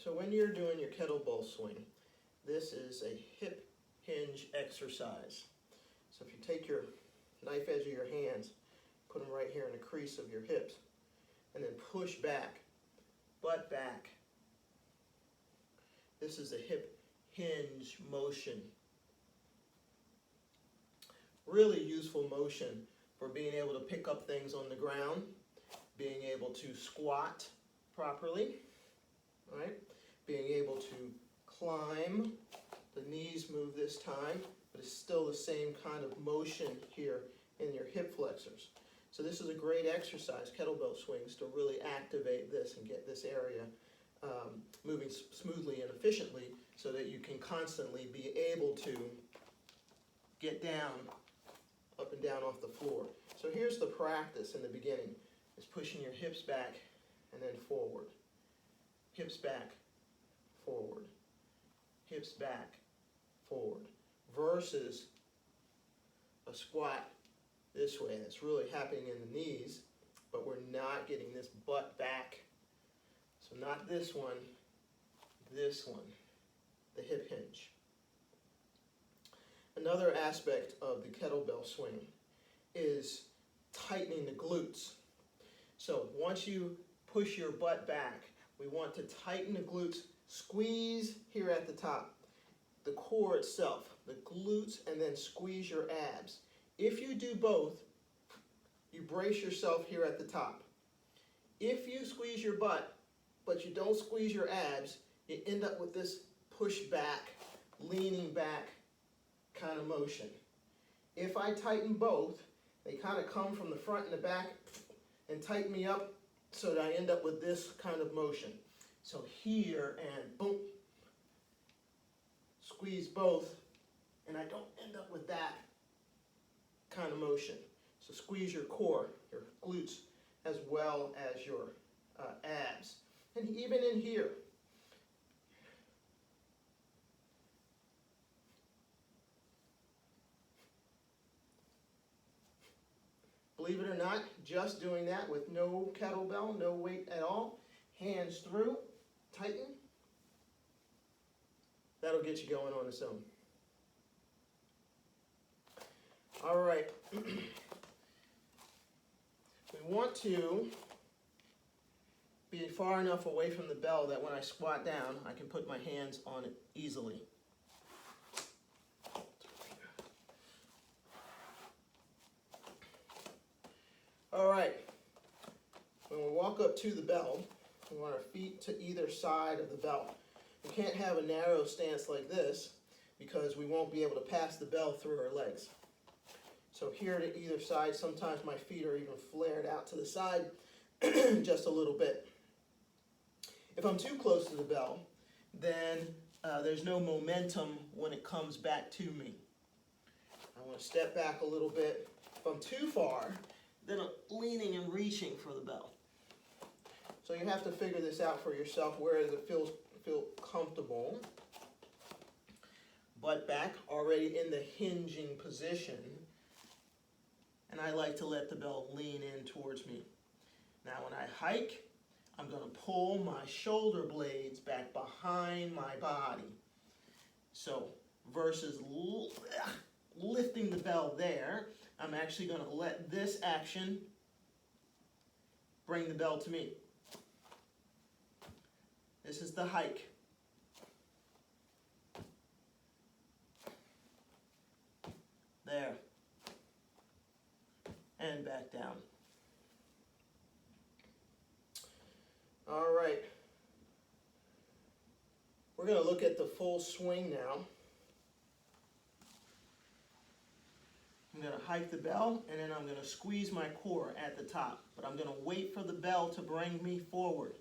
So when you're doing your kettlebell swing, this is a hip hinge exercise. So if you take your knife edge of your hands, put them right here in the crease of your hips, and then push back, butt back. This is a hip hinge motion. Really useful motion for being able to pick up things on the ground, being able to squat properly, right? Being able to climb. The knees move this time, but it's still the same kind of motion here in your hip flexors. So this is a great exercise, kettlebell swings, to really activate this and get this area moving smoothly and efficiently so that you can constantly be able to get down, up and down off the floor. So here's the practice in the beginning, is pushing your hips back and then forward. Hips back, forward. Hips back, forward. Versus a squat this way. That's really happening in the knees, but we're not getting this butt back. So not this one, the hip hinge. Another aspect of the kettlebell swing is tightening the glutes. So once you push your butt back, we want to tighten the glutes, squeeze here at the top, the core itself, the glutes, and then squeeze your abs. If you do both, you brace yourself here at the top. If you squeeze your butt, but you don't squeeze your abs, you end up with this push back, leaning back kind of motion. If I tighten both, they kind of come from the front and the back and tighten me up so that I end up with this kind of motion. So here and boom, squeeze both, and I don't end up with that kind of motion. So squeeze your core, your glutes, as well as your abs. And even in here, believe it or not, just doing that with no kettlebell, no weight at all, hands through, tighten, that'll get you going on its own. All right. We want to be far enough away from the bell that when I squat down, I can put my hands on it easily. All right. When we walk up to the bell, we want our feet to either side of the bell. We can't have a narrow stance like this because we won't be able to pass the bell through our legs. So here to either side, sometimes my feet are even flared out to the side just a little bit. If I'm too close to the bell, then there's no momentum when it comes back to me. I want to step back a little bit. If I'm too far, then I'm leaning and reaching for the bell. So you have to figure this out for yourself, where does it feel comfortable. Butt back, already in the hinging position. And I like to let the bell lean in towards me. Now when I hike, I'm going to pull my shoulder blades back behind my body. So versus lifting the bell there, I'm actually going to let this action bring the bell to me. This is the hike. There. And back down. All right. We're going to look at the full swing now. I'm going to hike the bell, and then I'm going to squeeze my core at the top. But I'm going to wait for the bell to bring me forward.